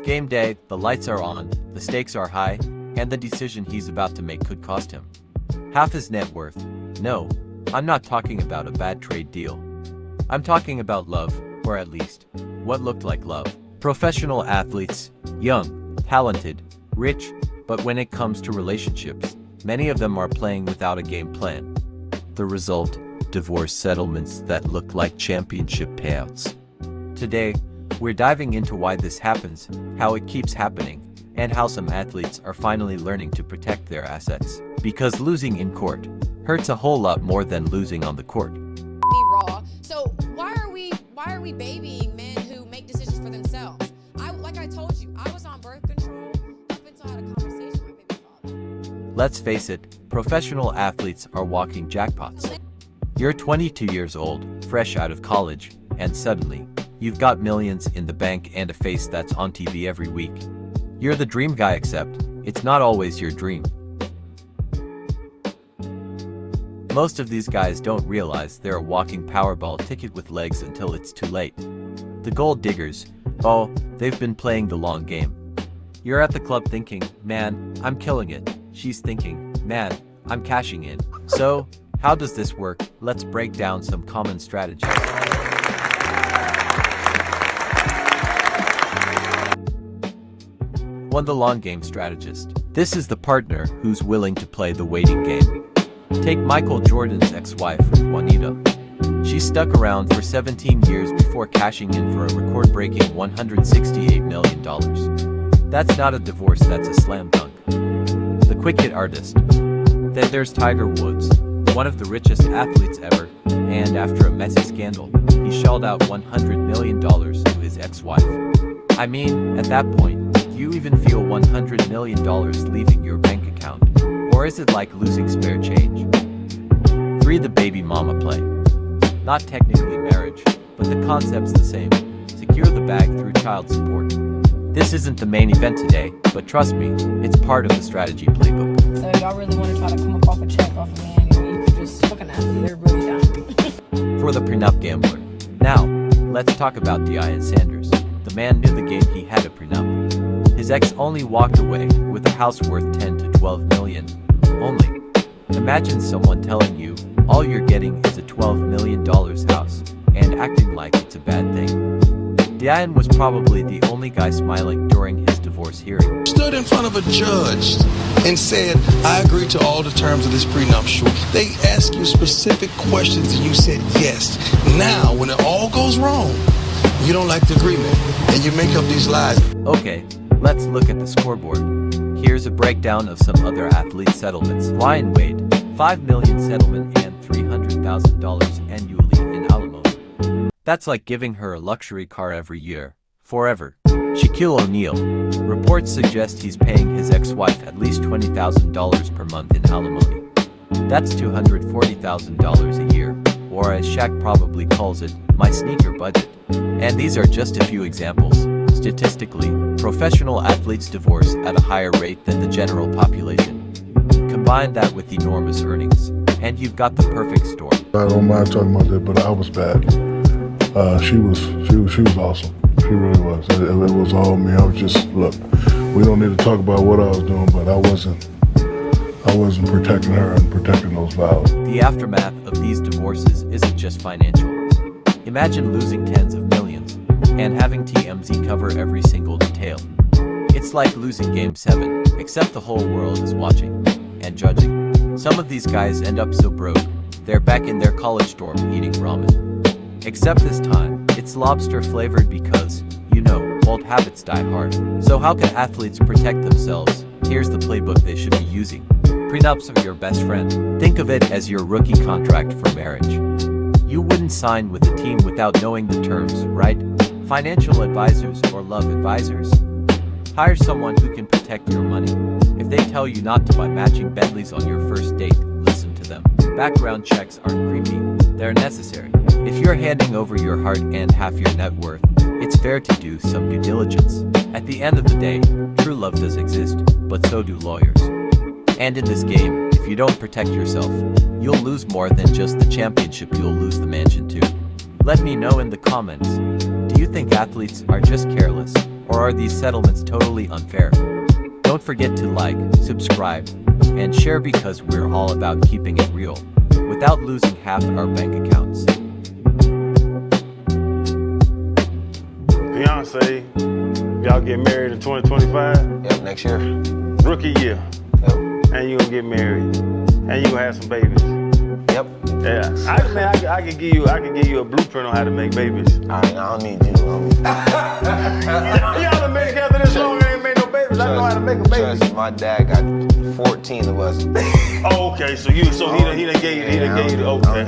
game day, the lights are on, the stakes are high, and the decision he's about to make could cost him half his net worth. No, I'm not talking about a bad trade deal. I'm talking about love, or at least, what looked like love. Professional athletes, young, talented, rich, but when it comes to relationships, many of them are playing without a game plan. The result, divorce settlements that look like championship payouts. Today, we're diving into why this happens, how it keeps happening, and how some athletes are finally learning to protect their assets. Because losing in court hurts a whole lot more than losing on the court. Be raw. So why are we babying men who make decisions for themselves? Like I told you, I was on birth control up until I had a conversation with my baby father. Let's face it, professional athletes are walking jackpots. You're 22 years old, fresh out of college, and suddenly, you've got millions in the bank and a face that's on TV every week. You're the dream guy, except it's not always your dream. Most of these guys don't realize they're a walking Powerball ticket with legs until it's too late. The gold diggers, oh, they've been playing the long game. You're at the club thinking, man, I'm killing it. She's thinking, man, I'm cashing in. So, how does this work? Let's break down some common strategies. 1. The long game strategist. This is the partner who's willing to play the waiting game. Take Michael Jordan's ex-wife, Juanita. She stuck around for 17 years before cashing in for a record-breaking $168 million. That's not a divorce, that's a slam dunk. The quick hit artist. Then there's Tiger Woods, one of the richest athletes ever, and after a messy scandal, he shelled out $100 million to his ex-wife. I mean, at that point, do you even feel $100 million leaving your bank account? Or is it like losing spare change? 3. The baby mama play. Not technically marriage, but the concept's the same. Secure the bag through child support. This isn't the main event today, but trust me, it's part of the strategy playbook. So y'all really want to try to come up off a check off of me anyway, you could just fuck an athlete, they're really down. For the prenup gambler. Now, let's talk about Deion Sanders. The man knew the game, he had a prenup. His ex only walked away with a house worth 10 to 12 million. Only. Imagine someone telling you all you're getting is a $12 million house and acting like it's a bad thing. Deion was probably the only guy smiling during his divorce hearing. Stood in front of a judge and said, I agree to all the terms of this prenuptial. They ask you specific questions and you said yes. Now, when it all goes wrong, you don't like the agreement and you make up these lies. Okay, let's look at the scoreboard. Here's a breakdown of some other athlete settlements. Dwyane Wade, $5 million settlement and $300,000 annually in alimony. That's like giving her a luxury car every year, forever. Shaquille O'Neal, reports suggest he's paying his ex-wife at least $20,000 per month in alimony. That's $240,000 a year, or as Shaq probably calls it, my sneaker budget. And these are just a few examples. Statistically, professional athletes divorce at a higher rate than the general population. Combine that with enormous earnings, and you've got the perfect story. I don't mind talking about that, but I was bad. She was awesome. She really was. It was all me. I was just, look, we don't need to talk about what I was doing, but I wasn't protecting her and protecting those vows. The aftermath of these divorces isn't just financial. Imagine losing tens of millions and having TMZ cover every single detail. It's like losing Game 7, except the whole world is watching and judging. Some of these guys end up so broke, they're back in their college dorm eating ramen. Except this time, it's lobster flavored because, you know, old habits die hard. So how can athletes protect themselves? Here's the playbook they should be using. Prenups are your best friend. Think of it as your rookie contract for marriage. You wouldn't sign with a team without knowing the terms, right? Financial advisors or love advisors. Hire someone who can protect your money. If they tell you not to buy matching Bentleys on your first date, listen to them. Background checks aren't creepy, they're necessary. If you're handing over your heart and half your net worth, it's fair to do some due diligence. At the end of the day, true love does exist, but so do lawyers. And in this game, if you don't protect yourself, you'll lose more than just the championship, you'll lose the mansion too. Let me know in the comments, do you think athletes are just careless, or are these settlements totally unfair? Don't forget to like, subscribe, and share because we're all about keeping it real, without losing half our bank accounts. Beyonce, y'all get married in 2025? Yep, next year. Rookie year. Yep. And you gonna get married. And you gonna have some babies. Yep. Yeah. I can give you a blueprint on how to make babies. All right, I don't need you. Y'all been together this long and ain't made no babies. I know how to make a baby. Trust, my dad got 14 of us. Oh, okay. So he done gave you. Okay.